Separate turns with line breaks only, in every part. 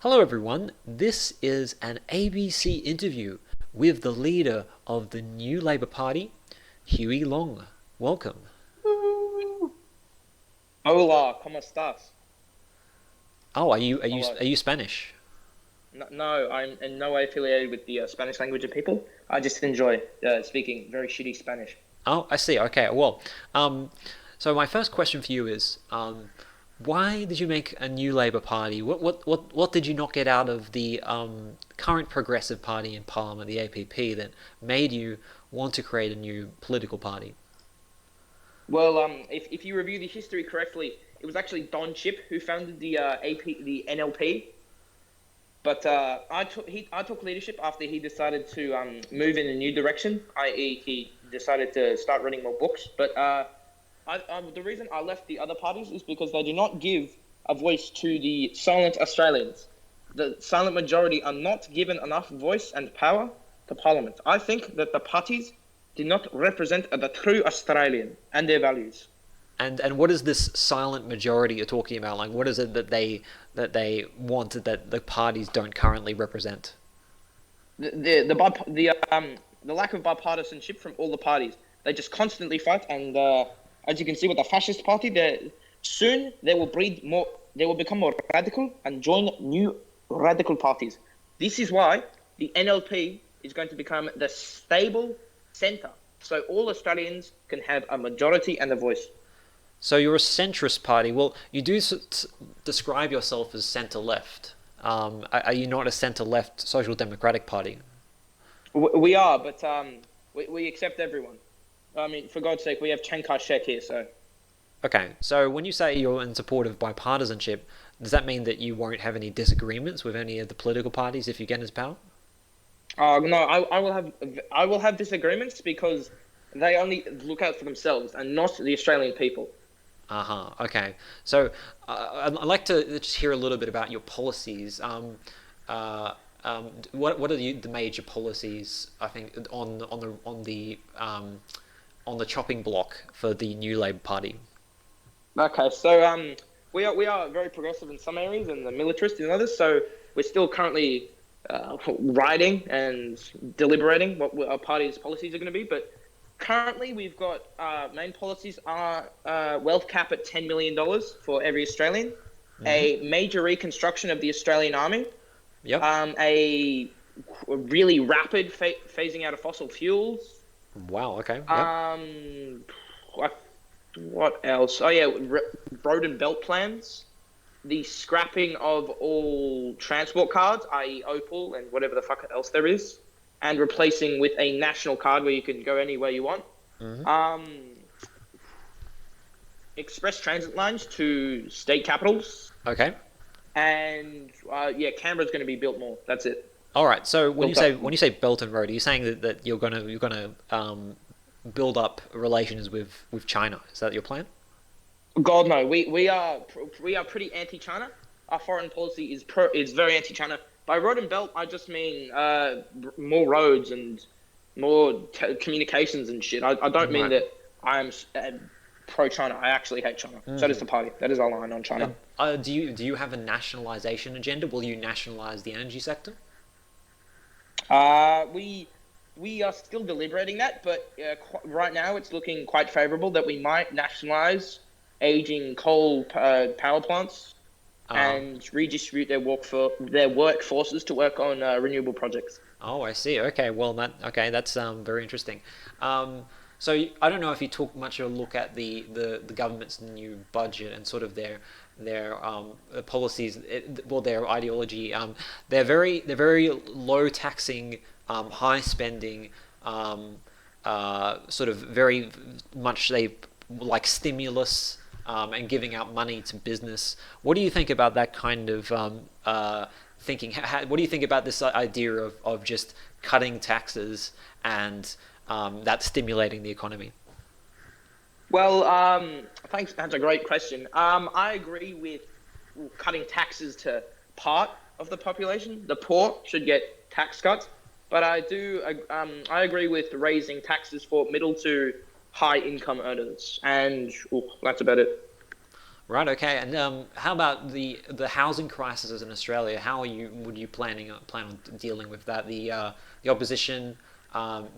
Hello, everyone. This is an ABC interview with the leader of the new Labour Party, Huey Long. Welcome.
Hola, ¿cómo estás?
Oh, are you
Hello.
are you Spanish?
No, I'm in no way affiliated with the Spanish language of people. I just enjoy speaking very shitty Spanish.
Oh, I see. Okay. Well, um, so my first question for you is, why did you make a new Labour Party? What did you not get out of the current Progressive Party in Parliament, the APP, that made you want to create a new political party?
Well, if you review the history correctly, it was actually Don Chip who founded the the NLP. But I took leadership after he decided to move in a new direction, i.e., he decided to start reading more books. But the reason I left the other parties is because they do not give a voice to the silent Australians. The silent majority are not given enough voice and power to Parliament. I think that the parties do not represent the true Australian and their values.
And what is this silent majority you're talking about? Like, what is it that they want that the parties don't currently represent?
The lack of bipartisanship from all the parties. They just constantly fight, and as you can see with the fascist party, soon they will breed more. They will become more radical and join new radical parties. This is why the NLP is going to become the stable centre, so all Australians can have a majority and a voice.
So you're a centrist party. Well, you do describe yourself as centre left. Are you not a centre left social democratic party?
We are, but we accept everyone. I mean, for God's sake, we have Chiang Kai-shek here, so.
Okay, so when you say you're in support of bipartisanship, does that mean that you won't have any disagreements with any of the political parties if you get into power?
No, I will have disagreements because they only look out for themselves and not the Australian people.
Uh huh. Okay. So I'd like to just hear a little bit about your policies. Uh, what are the major policies? I think on the chopping block for the new Labour Party.
Okay, so we are very progressive in some areas and the militarist in others. So we're still currently writing and deliberating what our party's policies are going to be. But currently, we've got main policies are wealth cap at $10 million for every Australian,
Mm-hmm.
a major reconstruction of the Australian Army,
Yep.
a really rapid phasing out of fossil fuels.
Wow. Okay. Yep.
Um, what else? Oh yeah, road and belt plans. The scrapping of all transport cards, i.e., Opal and whatever the fuck else there is, and replacing with a national card where you can go anywhere you want.
Mm-hmm.
Um, express transit lines to state capitals,
Okay.
and yeah, Canberra's going to be built more. That's it.
All right. So when you
Built
say
up.
when you say Belt and Road, are you saying that you're gonna build up relations with China? Is that your plan?
God no, we are pretty anti-China. Our foreign policy is very anti-China. By road and belt, I just mean more roads and more communications and shit. I don't mean
Right.
that I'm pro-China. I actually hate China. So does
Mm-hmm.
the party. That is our line on China.
Do you have a nationalization agenda? Will you nationalize the energy sector?
Uh, we we are still deliberating that, but right now it's looking quite favourable that we might nationalise aging coal power plants
Uh,
and redistribute their workforces to work on renewable projects.
oh, I see. Okay, well that's very interesting. Um, so I don't know if you took much of a look at the government's new budget and sort of their policies, well their ideology. They're very low taxing, high spending, um, sort of very much they like stimulus, and giving out money to business. What do you think about that kind of thinking? What do you think about this idea of just cutting taxes and that stimulating the economy?
Well, thanks. That's a great question. I agree with cutting taxes to part of the population. The poor should get tax cuts, but I agree with raising taxes for middle to high income earners, and that's about it.
Right. Okay. And how about the housing crisis in Australia? How are you would you plan on dealing with that? The opposition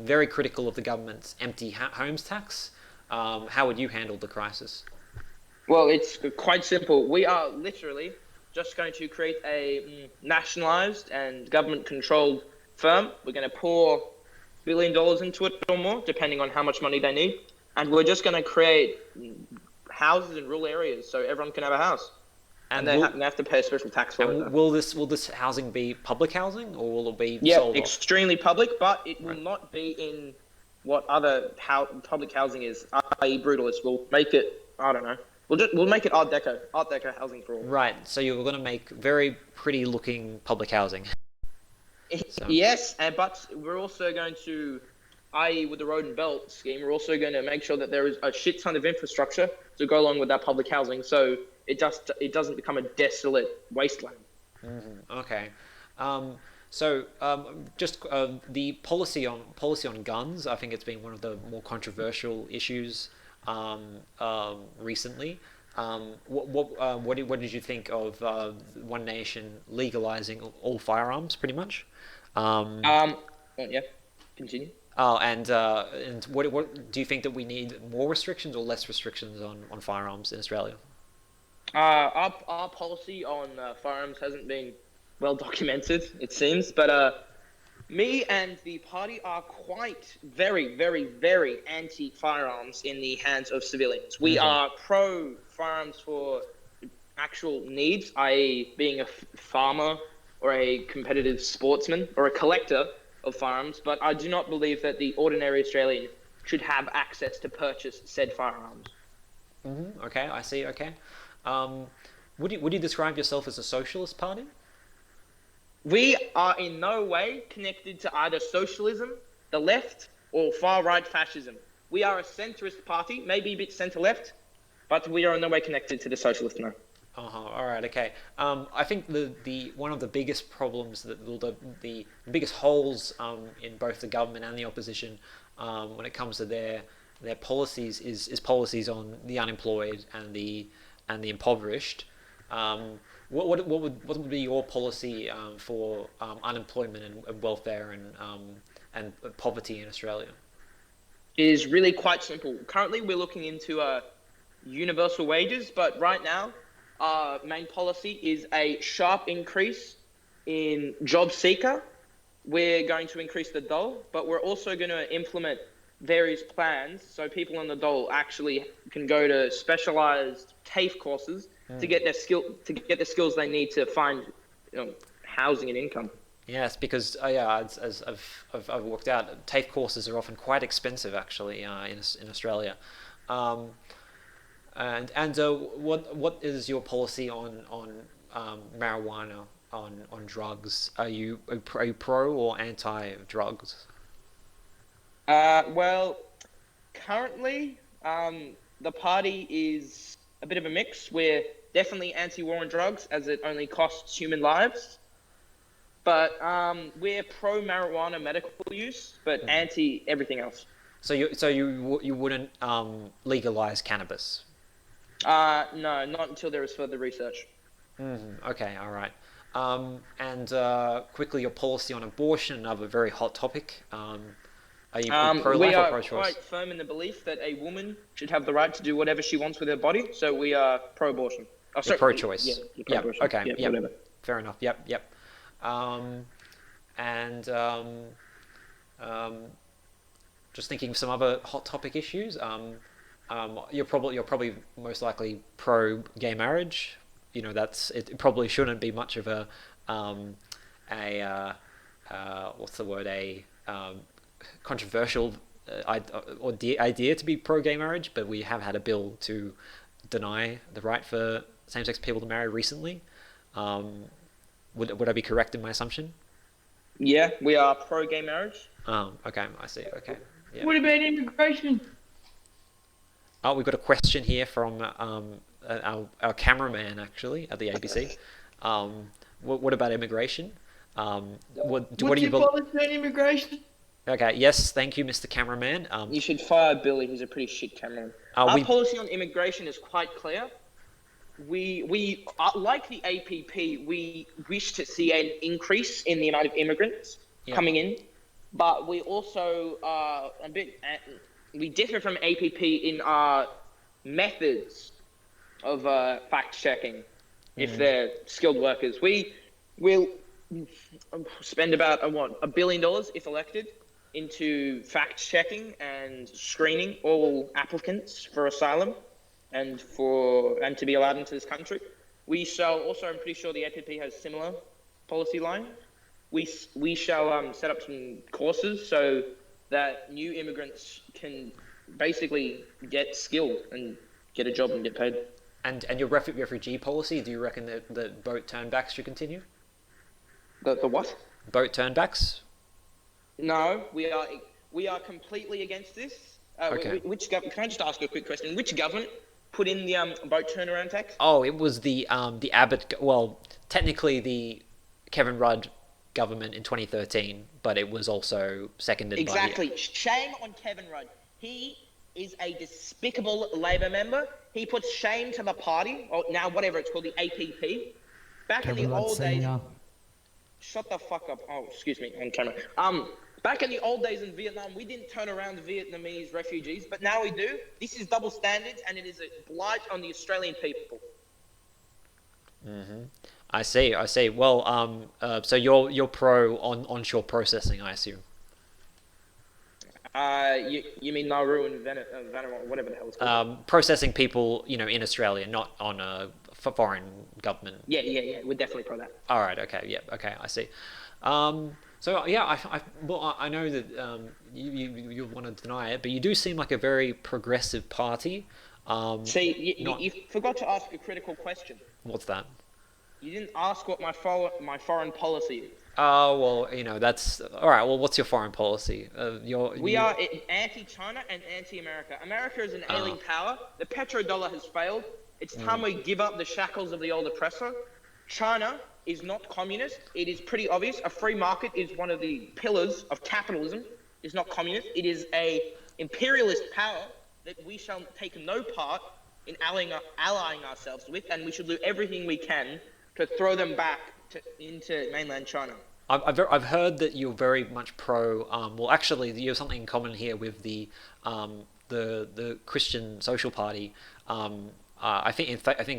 very critical of the government's empty homes tax. How would you handle the crisis?
Well, it's quite simple. We are literally just going to create a nationalized and government-controlled firm. We're going to pour $1 billion into it or more, depending on how much money they need, and we're just going to create houses in rural areas so everyone can have a house, and
And will
they have to pay a special tax for it
and
though.
will this housing be public housing or will it be
Yeah,
sold off?
extremely public, but it will
Right.
not be in what other public housing is, i.e., brutalist. We'll make it. I don't know. We'll make it Art Deco housing for all.
Right. So you're going to make very pretty looking public housing. So
Yes, but we're also going to, i.e., with the road and belt scheme, we're also going to make sure that there is a shit ton of infrastructure to go along with that public housing, so it doesn't become a desolate wasteland.
okay. Um, just the policy on guns. I think it's been one of the more controversial issues recently. What did you think of One Nation legalizing all firearms, pretty much? Um,
Well, yeah, continue.
and what do you think that we need more restrictions or less restrictions on firearms in Australia?
Our policy on firearms hasn't been well documented, it seems, but me and the party are quite very, very, very anti firearms in the hands of civilians. We
Hmm.
are pro firearms for actual needs, i.e., being a farmer or a competitive sportsman or a collector of firearms, but I do not believe that the ordinary Australian should have access to purchase said firearms.
Okay, I see. Okay. Um, would you describe yourself as a socialist party?
We are in no way connected to either socialism, the left, or far right fascism. We are a centrist party, maybe a bit centre left, but we are in no way connected to the socialist, no.
Uh-huh. All right. Okay. I think the one of the biggest problems that the biggest holes in both the government and the opposition when it comes to their policies is policies on the unemployed and the impoverished. What would be your policy for unemployment and welfare and poverty in Australia?
It is really quite simple. Currently, we're looking into universal wages, but right now, our main policy is a sharp increase in job seeker. We're going to increase the dole, but we're also going to implement various plans so people on the dole actually can go to specialized TAFE courses to get the skills they need to find, housing and income.
Yes, because yeah, as I've worked out, TAFE courses are often quite expensive actually in Australia. Um, and what is your policy on marijuana on drugs? Are you pro or anti drugs?
Well, currently, the party is a bit of a mix. We're definitely anti-war on drugs, as it only costs human lives. But we're pro marijuana medical use, but anti everything else.
You wouldn't legalize cannabis?
No, not until there is further research.
Okay, all right. And quickly, your policy on abortion, another very hot topic. Are you
We
pro-life or
are
pro-choice?
quite firm in the belief that a woman should have the right to do whatever she wants with her body, so we are pro-abortion. Oh,
You're
sorry, yeah,
pro-choice.
you're
Yep.
pro-abortion.
Okay.
Yeah,
Yep.
whatever.
Fair enough. Yep. Yep. Um, and um, just thinking of some other hot topic issues. You're probably most likely pro gay marriage. You know that's it. It probably shouldn't be much of um, what's the word controversial idea to be pro gay marriage, but we have had a bill to deny the right for same sex people to marry recently. Um, would I be correct in my assumption?
Yeah, we are pro-gay marriage.
Okay, I see. Okay, yeah.
What about immigration?
Oh, we've got a question here from our cameraman actually at the ABC. What about immigration? What do
What's
you
your policy on immigration?
Okay, yes, thank you, Mr. Cameraman.
You should fire Billy, who's a pretty shit cameraman. Our
We
policy on immigration is quite clear. we like the APP, we wish to see an increase in the amount of immigrants
Yep.
coming in, but we also are a bit. We differ from APP in our methods of fact checking. If they're skilled workers, we will spend about $1 billion if elected into fact checking and screening all applicants for asylum and to be allowed into this country. We shall also, I'm pretty sure the APP has similar policy line. We shall set up some courses so that new immigrants can basically get skilled and get a job and get paid.
And your refugee policy, do you reckon that the boat turnbacks should continue?
The what?
Boat turnbacks?
No, we are completely against this.
Okay.
Which government? Can I just ask you a quick question? Which government put in the boat turnaround tax?
Oh, it was the Abbott. Well, technically the Kevin Rudd government in 2013, but it was also seconded
Exactly. Shame on Kevin Rudd. He is a despicable Labor member. He puts shame to the party, or now whatever it's called, the APP. Back in the old days. Shut the fuck up. Oh, excuse me, on camera. Back in the old days in Vietnam, we didn't turn around Vietnamese refugees, but now we do. This is double standards, and it is a blight on the Australian people.
I see. Well, so you're pro on onshore processing, I assume.
You mean Nauru and Vanuatu, whatever the hell it's called.
Processing people, in Australia, not on a foreign government.
Yeah. We're definitely pro that.
All right. Okay. Yeah. Okay. I see. So yeah, I know that you want to deny it, but you do seem like a very progressive party.
See, you forgot to ask a critical question.
What's that?
You didn't ask what my foreign policy is.
Oh well, that's all right. Well, what's your foreign policy?
We are anti-China and anti-America. America is an ailing power. The petrodollar has failed. It's time we give up the shackles of the old oppressor. China is not communist. It is pretty obvious. A free market is one of the pillars of capitalism. It's not communist. It is a imperialist power that we shall take no part in allying ourselves with, and we should do everything we can to throw them back into mainland China.
I've heard that you're very much pro. Well, actually, you have something in common here with the Christian Social Party. I think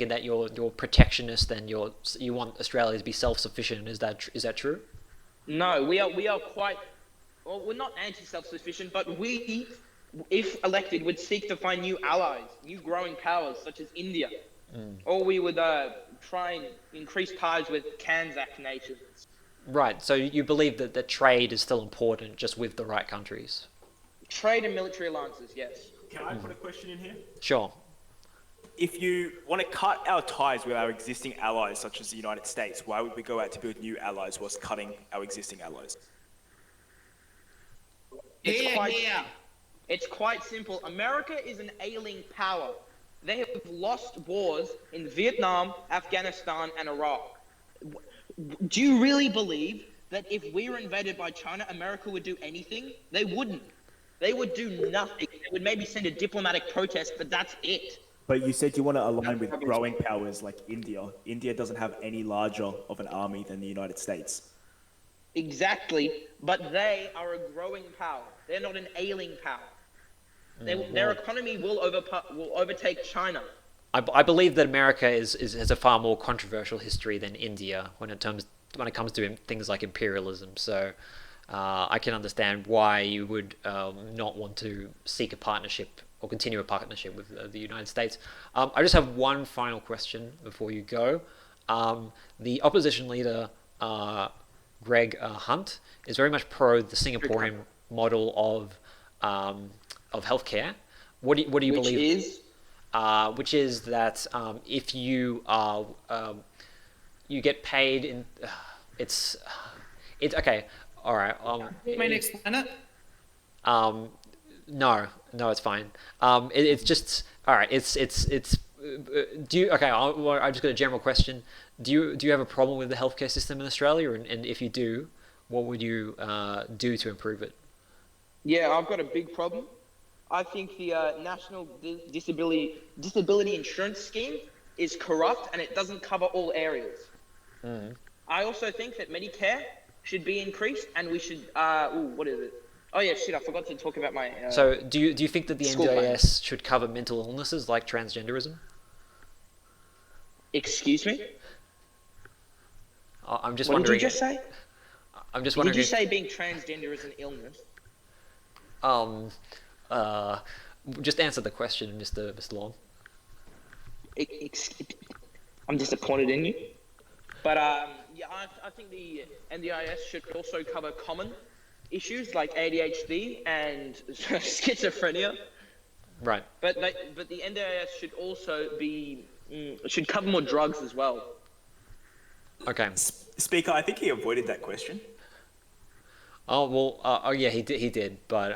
in that you're protectionist and you want Australia to be self-sufficient. Is that true?
No, we are quite. Well, we're not anti-self-sufficient, but we, if elected, would seek to find new allies, new growing powers such as India, or we would try and increase ties with Kanzak nations.
Right. So you believe that the trade is still important, just with the right countries.
Trade and military alliances, yes.
Can I put a question in here?
Sure.
If you want to cut our ties with our existing allies, such as the United States, why would we go out to build new allies whilst cutting our existing allies?
It's quite simple. America is an ailing power. They have lost wars in Vietnam, Afghanistan, and Iraq. Do you really believe that if we were invaded by China, America would do anything? They wouldn't. They would do nothing. They would maybe send a diplomatic protest, but that's it.
But you said you want to align with growing powers like India. India doesn't have any larger of an army than the United States.
Exactly, but they are a growing power. They're not an ailing power. Their economy will overtake China.
I believe that America has a far more controversial history than India when it comes to things like imperialism. So I can understand why you would not want to seek a partnership or continue a partnership with the United States. I just have one final question before you go. The opposition leader, Greg Hunt, is very much pro the Singaporean model of healthcare. What do you believe? Which is that if you you get paid in, it's okay. All right.
You mean explain it?
No, it's fine. It's just all right. It's. Do you? Okay, I just got a general question. Do you have a problem with the healthcare system in Australia? And if you do, what would you do to improve it?
Yeah, I've got a big problem. I think the National Disability Insurance Scheme is corrupt and it doesn't cover all areas. I also think that Medicare should be increased, and we should. What is it? Oh yeah, shit! I forgot to talk about my.
So do you think that the
School
NDIS should cover mental illnesses like transgenderism?
Excuse me.
I'm just
What did you
wondering.
just say?
I'm just
Did
wondering.
you
if,
say being transgender is an illness?
um, uh, just answer the question, Mr. Long.
Ex- I'm disappointed in you. But yeah, I think the NDIS should also cover common issues like ADHD and schizophrenia.
Right.
But the NDIS should also should cover more drugs as well.
Okay.
Speaker, I think he avoided that question.
Oh well. Oh yeah, he did. But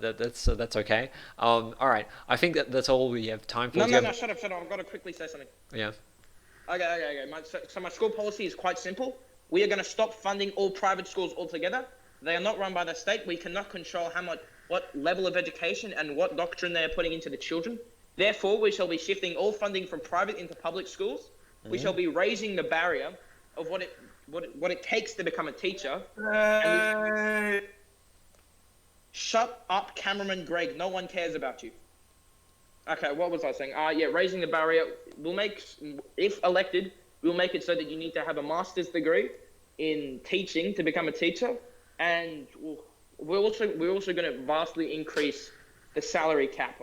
that's okay. All right. I think that's all we have time for.
No,
Do you
no,
have-
no, shut up. I've got to quickly say something.
Yeah.
Okay. So my school policy is quite simple. We are going to stop funding all private schools altogether. They are not run by the state. We cannot control what level of education and what doctrine they are putting into the children. Therefore, we shall be shifting all funding from private into public schools. We shall be raising the barrier of what it takes to become a teacher. Shut up, cameraman Greg. No one cares about you. Okay, what was I saying? Yeah, raising the barrier. If elected, we'll make it so that you need to have a master's degree in teaching to become a teacher, and we're also going to vastly increase the salary cap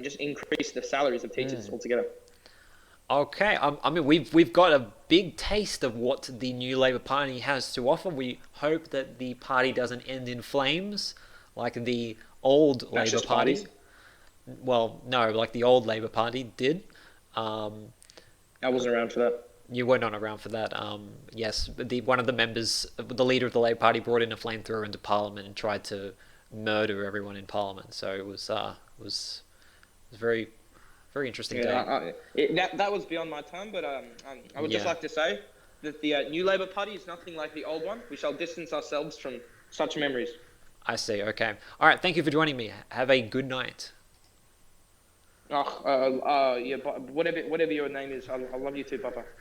just increase the salaries of teachers altogether.
Okay. I mean, we've got a big taste of what the new Labour Party has to offer. We hope that the party doesn't end in flames like the old Labour
Fascist
Party.
parties.
Well, no, like the old Labour Party did.
I wasn't around for that.
You were not around for that. Yes, one of the members, the leader of the Labour Party, brought in a flamethrower into Parliament and tried to murder everyone in Parliament. So it was very, very interesting day.
That was beyond my time, but I would just
Yeah.
like to say that the new Labour Party is nothing like the old one. We shall distance ourselves from such memories.
I see. Okay. All right. Thank you for joining me. Have a good night.
Yeah, but whatever your name is, I love you too, Papa.